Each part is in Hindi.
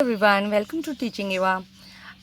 एवरीवन, वेलकम टू टीचिंग युवा।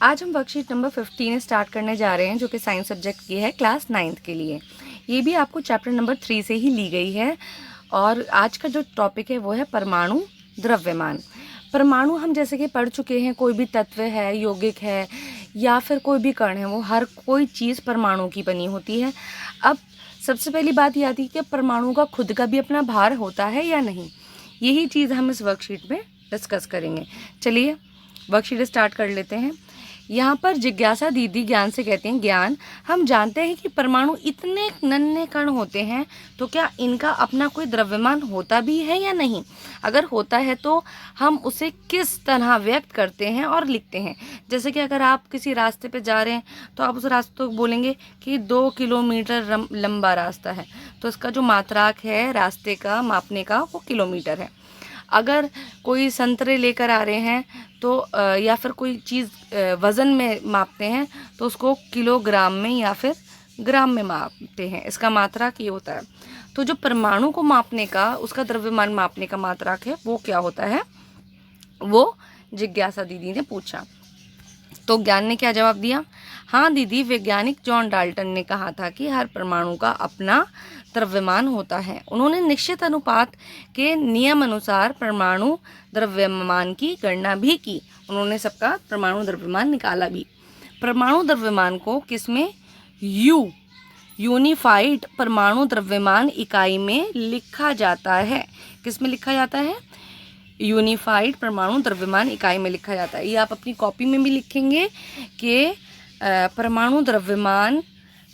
आज हम वर्कशीट नंबर 15 स्टार्ट करने जा रहे हैं, जो कि साइंस सब्जेक्ट की है क्लास 9th के लिए। ये भी आपको चैप्टर नंबर 3 से ही ली गई है। और आज का जो टॉपिक है वो है परमाणु द्रव्यमान। परमाणु हम जैसे कि पढ़ चुके हैं, कोई भी तत्व है, यौगिक है या फिर कोई भी कण है, वो हर कोई चीज़ परमाणु की बनी होती है। अब सबसे पहली बात ये आती है कि परमाणु का खुद का भी अपना भार होता है या नहीं। यही चीज़ हम इस वर्कशीट में डिस्कस करेंगे। चलिए वर्कशीट स्टार्ट कर लेते हैं। यहाँ पर जिज्ञासा दीदी ज्ञान से कहते हैं, ज्ञान, हम जानते हैं कि परमाणु इतने नन्हे कण होते हैं, तो क्या इनका अपना कोई द्रव्यमान होता भी है या नहीं? अगर होता है तो हम उसे किस तरह व्यक्त करते हैं और लिखते हैं? जैसे कि अगर आप किसी रास्ते पे जा रहे हैं तो आप उस रास्ते को बोलेंगे कि 2 किलोमीटर लंबा रास्ता है, तो इसका जो मात्राक है रास्ते का मापने का वो किलोमीटर है। अगर कोई संतरे लेकर आ रहे हैं तो या फिर कोई चीज़ वज़न में मापते हैं तो उसको किलोग्राम में या फिर ग्राम में मापते हैं। इसका मात्रक ये होता है। तो जो परमाणु को मापने का, उसका द्रव्यमान मापने का मात्रक है, वो क्या होता है, वो जिज्ञासा दीदी ने पूछा। तो ज्ञान ने क्या जवाब दिया? हाँ दीदी, वैज्ञानिक जॉन डाल्टन ने कहा था कि हर परमाणु का अपना द्रव्यमान होता है। उन्होंने निश्चित अनुपात के नियम अनुसार परमाणु द्रव्यमान की गणना भी की। उन्होंने सबका परमाणु द्रव्यमान निकाला भी। परमाणु द्रव्यमान को किसमें? यूनिफाइड परमाणु द्रव्यमान इकाई में लिखा जाता है। किस में लिखा जाता है? यूनिफाइड परमाणु द्रव्यमान इकाई में लिखा जाता है। ये आप अपनी कॉपी में भी लिखेंगे कि परमाणु द्रव्यमान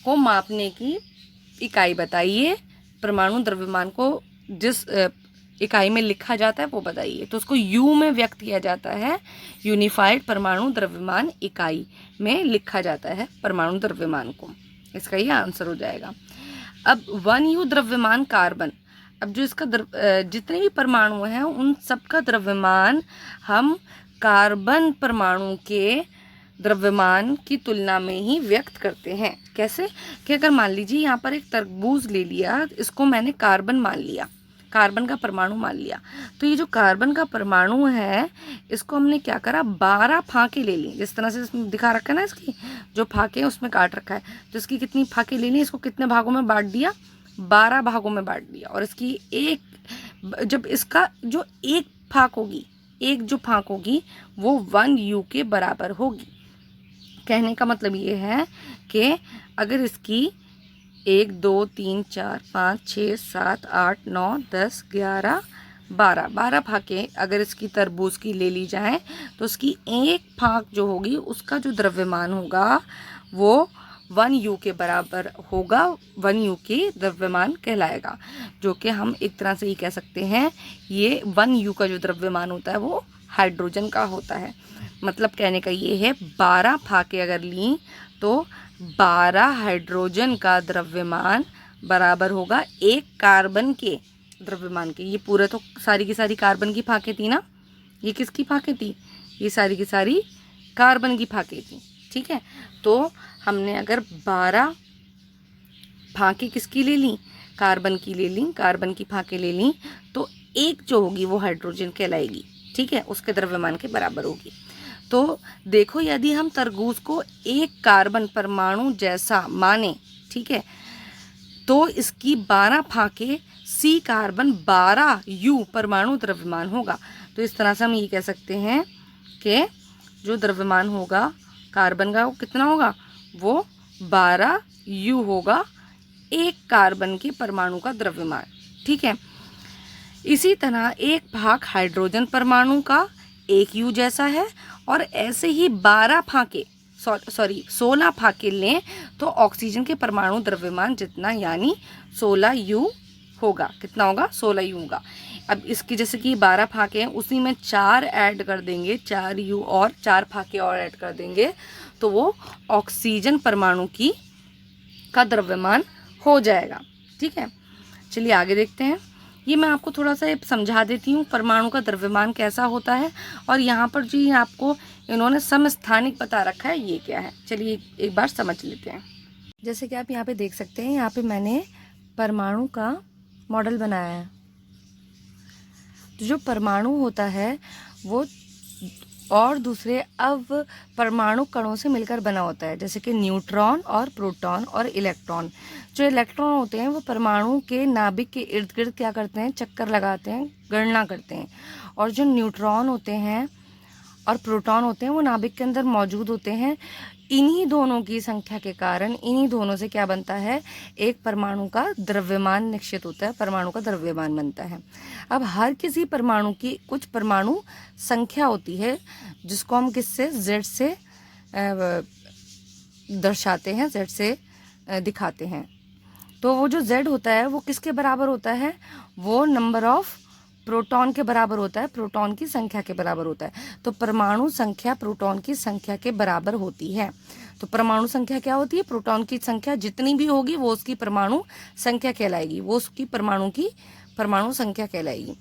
को मापने की इकाई बताइए। परमाणु द्रव्यमान को जिस इकाई में लिखा जाता है वो बताइए। तो उसको यू में व्यक्त किया जाता है। यूनिफाइड परमाणु द्रव्यमान इकाई में लिखा जाता है परमाणु द्रव्यमान को। इसका ये आंसर हो जाएगा। अब 1U द्रव्यमान कार्बन। अब जो इसका जितने भी परमाणु हैं उन सब का द्रव्यमान हम कार्बन परमाणु के द्रव्यमान की तुलना में ही व्यक्त करते हैं। कैसे? कि अगर मान लीजिए यहाँ पर एक तरबूज ले लिया, इसको मैंने कार्बन मान लिया, कार्बन का परमाणु मान लिया, तो ये जो कार्बन का परमाणु है इसको हमने क्या करा, 12 फाके ले ली। जिस तरह से इसमें दिखा रखा है ना, इसकी जो फाके हैं उसमें काट रखा है, तो इसकी कितनी फाके ले ली, इसको कितने भागों में बांट दिया? 12 भागों में बांट दिया। और इसकी जब इसका जो एक फाक होगी, एक जो फाक होगी वो 1U के बराबर होगी। कहने का मतलब ये है कि अगर इसकी 1 2 3 4 5 6 7 8 9 10 11 12 फाके अगर इसकी तरबूज की ले ली जाए तो उसकी एक फाक जो होगी उसका जो द्रव्यमान होगा वो 1U के बराबर होगा। 1U के द्रव्यमान कहलाएगा, जो कि हम एक तरह से ये कह सकते हैं, ये 1U का जो द्रव्यमान होता है वो हाइड्रोजन का होता है। मतलब कहने का ये है 12 फाके अगर ली तो 12 हाइड्रोजन का द्रव्यमान बराबर होगा एक कार्बन के द्रव्यमान के। ये पूरा तो सारी की सारी कार्बन की फाके थी ना, ये किसकी फाके थी? ये सारी की सारी कार्बन की फाके थी। ठीक है, तो हमने अगर 12 फाके किसकी ले ली? कार्बन की ले ली, कार्बन की फाके ले ली, तो एक जो होगी वो हाइड्रोजन कहलाएगी। ठीक है, उसके द्रव्यमान के बराबर होगी। तो देखो, यदि हम तरबूज को एक कार्बन परमाणु जैसा माने, ठीक है, तो इसकी 12 फाके C कार्बन 12U परमाणु द्रव्यमान होगा। तो इस तरह से हम ये कह सकते हैं कि जो द्रव्यमान होगा कार्बन का वो कितना होगा? वो 12U होगा, एक कार्बन के परमाणु का द्रव्यमान। ठीक है, इसी तरह एक भाग हाइड्रोजन परमाणु का 1U जैसा है, और ऐसे ही 12 फाके 16 फाके लें तो ऑक्सीजन के परमाणु द्रव्यमान जितना, यानी 16U होगा। कितना होगा? 16U होगा। अब इसकी जैसे कि 12 फाके हैं, उसी में 4 ऐड कर देंगे, 4U और 4 फाके और ऐड कर देंगे, तो वो ऑक्सीजन परमाणु का द्रव्यमान हो जाएगा। ठीक है, चलिए आगे देखते हैं। ये मैं आपको थोड़ा सा समझा देती हूँ परमाणु का द्रव्यमान कैसा होता है। और यहाँ पर जी आपको इन्होंने समस्थानिक बता रखा है, ये क्या है, चलिए एक बार समझ लेते हैं। जैसे कि आप यहाँ पे देख सकते हैं, यहाँ पे मैंने परमाणु का मॉडल बनाया है। तो जो परमाणु होता है वो और दूसरे परमाणु कणों से मिलकर बना होता है, जैसे कि न्यूट्रॉन और प्रोटॉन और इलेक्ट्रॉन। जो इलेक्ट्रॉन होते हैं वो परमाणु के नाभिक के इर्द गिर्द क्या करते हैं, चक्कर लगाते हैं, गणना करते हैं। और जो न्यूट्रॉन होते हैं और प्रोटॉन होते हैं वो नाभिक के अंदर मौजूद होते हैं। इन्हीं दोनों की संख्या के कारण इन्हीं दोनों से क्या बनता है, एक परमाणु का द्रव्यमान निश्चित होता है, परमाणु का द्रव्यमान बनता है। अब हर किसी परमाणु की कुछ परमाणु संख्या होती है, जिसको हम किससे, Z से दर्शाते हैं, Z से दिखाते हैं। तो वो जो Z होता है वो किसके बराबर होता है, वो नंबर ऑफ प्रोटॉन के बराबर होता है, प्रोटॉन की संख्या के बराबर होता है। तो परमाणु संख्या प्रोटॉन की संख्या के बराबर होती है। तो परमाणु संख्या क्या होती है, प्रोटॉन की संख्या जितनी भी होगी वो उसकी परमाणु संख्या कहलाएगी, वो उसकी परमाणु संख्या कहलाएगी।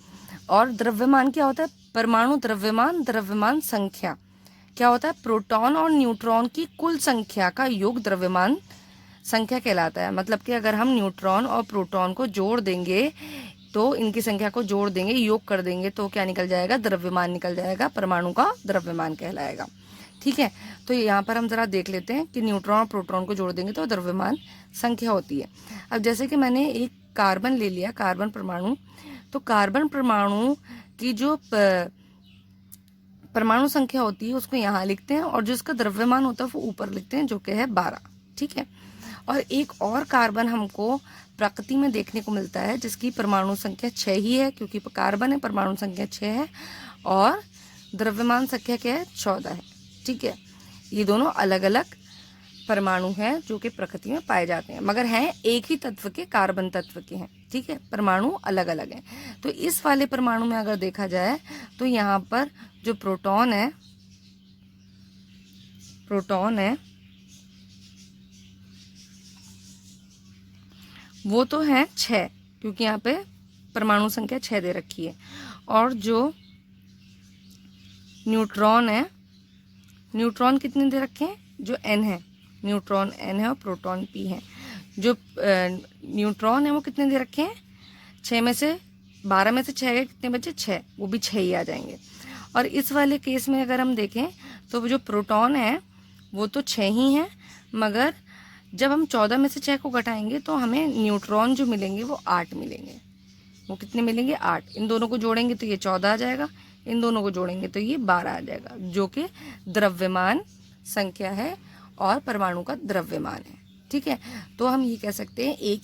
और द्रव्यमान क्या होता है, परमाणु द्रव्यमान, द्रव्यमान संख्या क्या होता है, प्रोटॉन और न्यूट्रॉन की कुल संख्या का योग द्रव्यमान संख्या कहलाता है। मतलब कि अगर हम न्यूट्रॉन और प्रोटॉन को जोड़ देंगे, तो इनकी संख्या को जोड़ देंगे, योग कर देंगे, तो क्या निकल जाएगा, द्रव्यमान निकल जाएगा, परमाणु का द्रव्यमान कहलाएगा। ठीक है, तो यहाँ पर हम जरा देख लेते हैं कि न्यूट्रॉन और प्रोटॉन को जोड़ देंगे तो द्रव्यमान संख्या होती है। अब जैसे कि मैंने एक कार्बन ले लिया, कार्बन परमाणु, तो कार्बन परमाणु की जो परमाणु संख्या होती है उसको यहाँ लिखते हैं, और जो इसका द्रव्यमान होता है वो ऊपर लिखते हैं, जो कि है 12। ठीक है, और एक और कार्बन हमको प्रकृति में देखने को मिलता है जिसकी परमाणु संख्या 6 ही है, क्योंकि कार्बन है, परमाणु संख्या 6 है और द्रव्यमान संख्या क्या है, 14 है। ठीक है, ये दोनों अलग अलग परमाणु हैं जो कि प्रकृति में पाए जाते हैं, मगर हैं एक ही तत्व के, कार्बन तत्व के हैं। ठीक है, परमाणु अलग अलग हैं। तो इस वाले परमाणु में अगर देखा जाए तो यहाँ पर जो प्रोटॉन है वो तो है 6, क्योंकि यहाँ पे परमाणु संख्या 6 दे रखी है। और जो न्यूट्रॉन है, न्यूट्रॉन कितने दे रखे हैं, जो N है, न्यूट्रॉन N है और प्रोटॉन P है। जो न्यूट्रॉन है वो कितने दे रखे हैं, 6 में से 12 में से 6 गए, कितने बचे, 6, वो भी 6 ही आ जाएंगे। और इस वाले केस में अगर हम देखें तो जो प्रोटॉन है वो तो 6 ही हैं, मगर जब हम 14 में से 6 को घटाएंगे तो हमें न्यूट्रॉन जो मिलेंगे वो 8 मिलेंगे। वो कितने मिलेंगे, 8। इन दोनों को जोड़ेंगे तो ये 14 आ जाएगा, इन दोनों को जोड़ेंगे तो ये 12 आ जाएगा, जो कि द्रव्यमान संख्या है और परमाणु का द्रव्यमान है। ठीक है, तो हम ये कह सकते हैं एक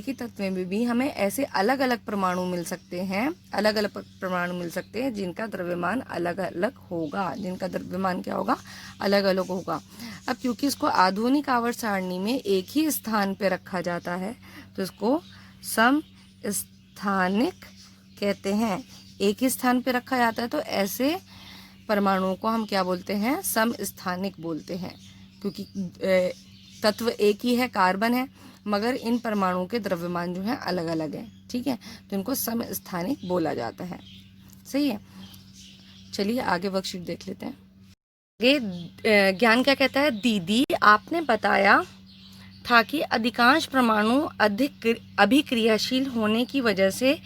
ही तत्व में भी हमें ऐसे अलग अलग परमाणु मिल सकते हैं, अलग अलग परमाणु मिल सकते हैं जिनका द्रव्यमान अलग अलग होगा, जिनका द्रव्यमान क्या होगा, अलग अलग होगा। अब क्योंकि इसको आधुनिक आवर्त सारणी में एक ही स्थान पे रखा जाता है तो इसको समस्थानिक कहते हैं। एक ही स्थान पे रखा जाता है तो ऐसे परमाणुओं को हम क्या बोलते हैं, समस्थानिक बोलते हैं, क्योंकि तत्व एक ही है, कार्बन है, मगर इन परमाणुओं के द्रव्यमान जो है अलग अलग है। ठीक है, तो इनको समस्थानिक बोला जाता है। सही है, चलिए आगे वर्कशीट देख लेते हैं। आगे ज्ञान क्या कहता है, दीदी आपने बताया था कि अधिकांश परमाणु अधिक अभिक्रियाशील होने की वजह से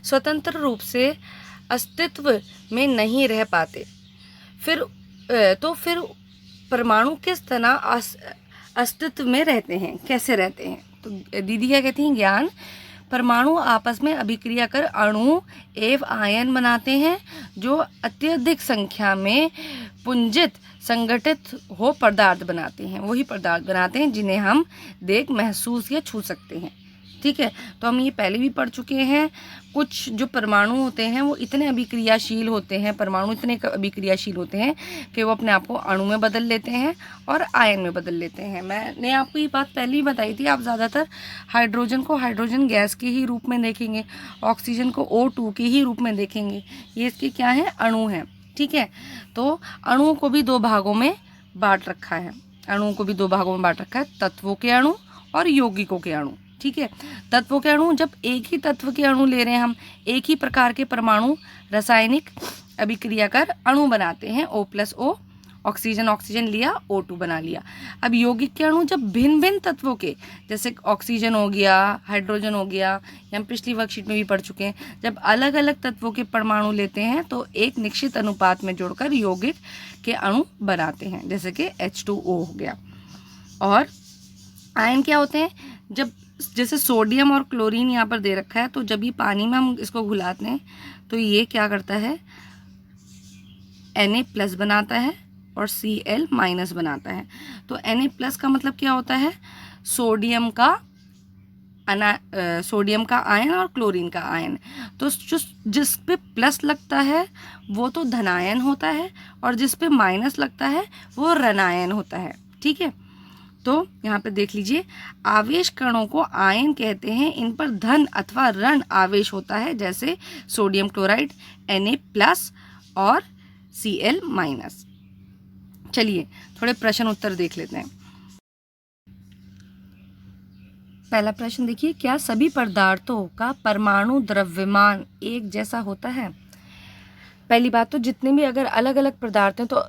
स्वतंत्र रूप से अस्तित्व में नहीं रह पाते, फिर परमाणु किस तरह अस्तित्व में रहते हैं, कैसे रहते हैं। तो दीदी क्या कहती हैं, ज्ञान, परमाणु आपस में अभिक्रिया कर अणु एवं आयन बनाते हैं जो अत्यधिक संख्या में पुंजित संगठित हो पदार्थ बनाते हैं, वही पदार्थ बनाते हैं जिन्हें हम देख, महसूस या छू सकते हैं। ठीक है, तो हम ये पहले भी पढ़ चुके हैं। कुछ जो परमाणु होते हैं वो इतने अभिक्रियाशील होते हैं, परमाणु इतने अभिक्रियाशील होते हैं कि वो अपने आप को अणु में बदल लेते हैं और आयन में बदल लेते हैं। मैंने आपको ये बात पहले ही बताई थी। आप ज़्यादातर हाइड्रोजन को हाइड्रोजन गैस के ही रूप में देखेंगे, ऑक्सीजन को O2 के ही रूप में देखेंगे। ये इसके क्या है, अणु हैं। ठीक है, तो अणुओं को भी 2 भागों में बांट रखा है, तत्वों के अणु और यौगिकों के अणु। ठीक है, तत्वों के अणु, जब एक ही तत्व के अणु ले रहे हैं हम, एक ही प्रकार के परमाणु रासायनिक अभिक्रिया कर अणु बनाते हैं O+O, ऑक्सीजन ऑक्सीजन लिया, O2 बना लिया। अब यौगिक के अणु जब भिन्न भिन्न तत्वों के, जैसे ऑक्सीजन हो गया, हाइड्रोजन हो गया, ये हम पिछली वर्कशीट में भी पढ़ चुके हैं, जब अलग अलग तत्वों के परमाणु लेते हैं तो एक निश्चित अनुपात में जोड़कर यौगिक के अणु बनाते हैं, जैसे कि H2O हो गया। और आयन क्या होते हैं, जब जैसे सोडियम और क्लोरीन यहाँ पर दे रखा है, तो जब ये पानी में हम इसको घुलाते हैं तो ये क्या करता है, Na+ बनाता है और Cl- बनाता है। तो Na+ का मतलब क्या होता है, सोडियम का आयन और क्लोरीन का आयन। तो जिस पे प्लस लगता है वो तो धनायन होता है और जिस पे माइनस लगता है वो ऋणायन होता है। ठीक है, तो यहाँ पे देख लीजिए, आवेश कणों को आयन कहते हैं, इन पर धन अथवा ऋण आवेश होता है, जैसे सोडियम क्लोराइड Na+ और Cl-। चलिए थोड़े प्रश्न उत्तर देख लेते हैं। पहला प्रश्न देखिए, क्या सभी पदार्थों का परमाणु द्रव्यमान एक जैसा होता है? पहली बात तो जितने भी अगर अलग अलग पदार्थ हैं तो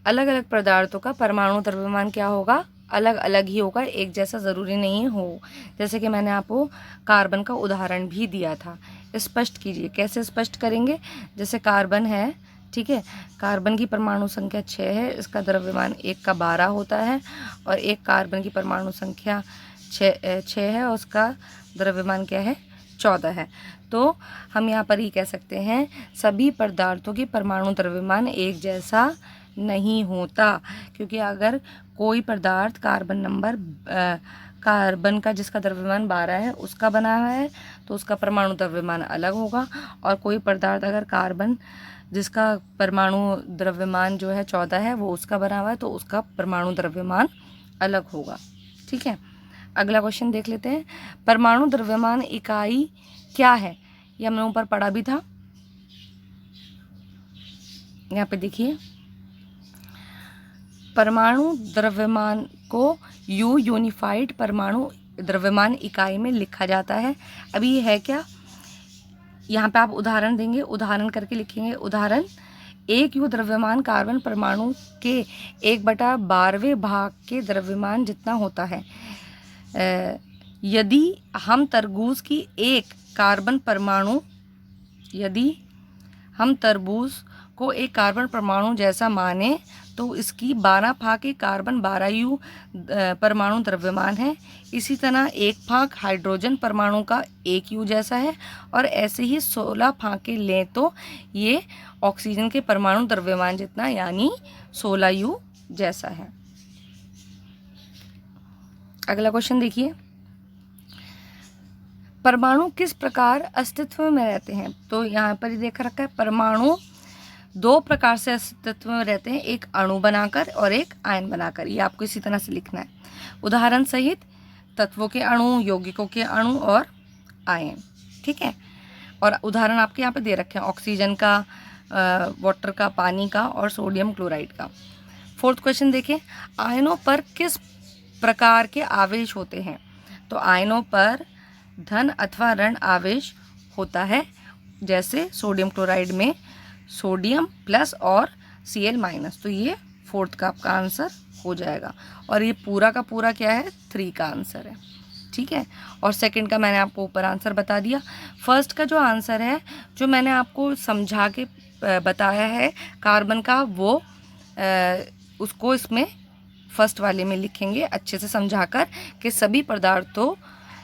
अलग अलग पदार्थों का परमाणु द्रव्यमान क्या होगा, अलग अलग ही होगा, एक जैसा ज़रूरी नहीं हो। जैसे कि मैंने आपको कार्बन का उदाहरण भी दिया था। स्पष्ट कीजिए, कैसे स्पष्ट करेंगे, जैसे कार्बन है, ठीक है, कार्बन की परमाणु संख्या 6 है, इसका द्रव्यमान 1 का 12 होता है, और एक कार्बन की परमाणु संख्या 6 है और उसका द्रव्यमान क्या है, 14 है। तो हम यहाँ पर ही कह सकते हैं सभी पदार्थों की परमाणु द्रव्यमान एक जैसा नहीं होता, क्योंकि अगर कोई पदार्थ कार्बन का जिसका द्रव्यमान 12 है उसका बना हुआ है तो उसका परमाणु द्रव्यमान अलग होगा, और कोई पदार्थ अगर कार्बन जिसका परमाणु द्रव्यमान जो है 14 है वो उसका बना हुआ है तो उसका परमाणु द्रव्यमान अलग होगा। ठीक है, अगला क्वेश्चन देख लेते हैं, परमाणु द्रव्यमान इकाई क्या है? ये हमने ऊपर पढ़ा भी था। यहाँ पे देखिए, परमाणु द्रव्यमान को यूनिफाइड परमाणु द्रव्यमान इकाई में लिखा जाता है। अभी ये है क्या, यहाँ पे आप उदाहरण देंगे, उदाहरण करके लिखेंगे। उदाहरण, एक यू द्रव्यमान कार्बन परमाणु के 1/12वें भाग के द्रव्यमान जितना होता है। यदि हम तरबूज की एक कार्बन परमाणु, यदि हम तरबूज को एक कार्बन परमाणु जैसा माने तो इसकी 12 भाग कार्बन 12U परमाणु द्रव्यमान है। इसी तरह एक भाग हाइड्रोजन परमाणु का 1U जैसा है, और ऐसे ही 16 भाग लें तो ये ऑक्सीजन के परमाणु द्रव्यमान जितना यानी 16U जैसा है। अगला क्वेश्चन देखिए, परमाणु किस प्रकार अस्तित्व में रहते हैं? तो यहाँ पर ही देख रखा है, परमाणु 2 प्रकार से अस्तित्व में रहते हैं, एक अणु बनाकर और एक आयन बनाकर। ये आपको इसी तरह से लिखना है, उदाहरण सहित तत्वों के अणु, यौगिकों के अणु और आयन। ठीक है, और उदाहरण आपके यहाँ पे दे रखे हैं, ऑक्सीजन का, वाटर का, पानी का और सोडियम क्लोराइड का। 4th क्वेश्चन देखें, आयनों पर किस प्रकार के आवेश होते हैं? तो आयनों पर धन अथवा ऋण आवेश होता है, जैसे सोडियम क्लोराइड में सोडियम प्लस और Cl-। तो ये 4th का आपका आंसर हो जाएगा, और ये पूरा का पूरा क्या है, 3 का आंसर है। ठीक है, और 2nd का मैंने आपको ऊपर आंसर बता दिया। 1st का जो आंसर है, जो मैंने आपको समझा के बताया है कार्बन का, वो उसको इसमें 1st वाले में लिखेंगे अच्छे से समझाकर कि सभी पदार्थों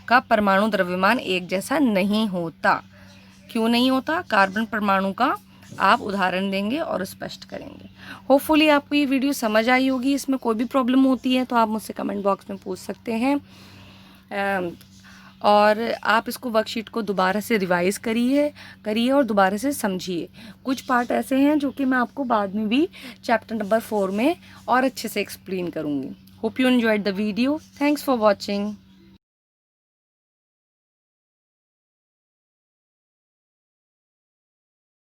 का परमाणु द्रव्यमान एक जैसा नहीं होता। क्यों नहीं होता? कार्बन परमाणु का आप उदाहरण देंगे और स्पष्ट करेंगे। होपफुली आपको ये वीडियो समझ आई होगी। इसमें कोई भी प्रॉब्लम होती है तो आप मुझसे कमेंट बॉक्स में पूछ सकते हैं, और आप इसको वर्कशीट को दोबारा से रिवाइज़ करिए और दोबारा से समझिए। कुछ पार्ट ऐसे हैं जो कि मैं आपको बाद में भी चैप्टर नंबर 4 में और अच्छे से एक्सप्लेन करूँगी। Hope you enjoyed the video. Thanks for watching.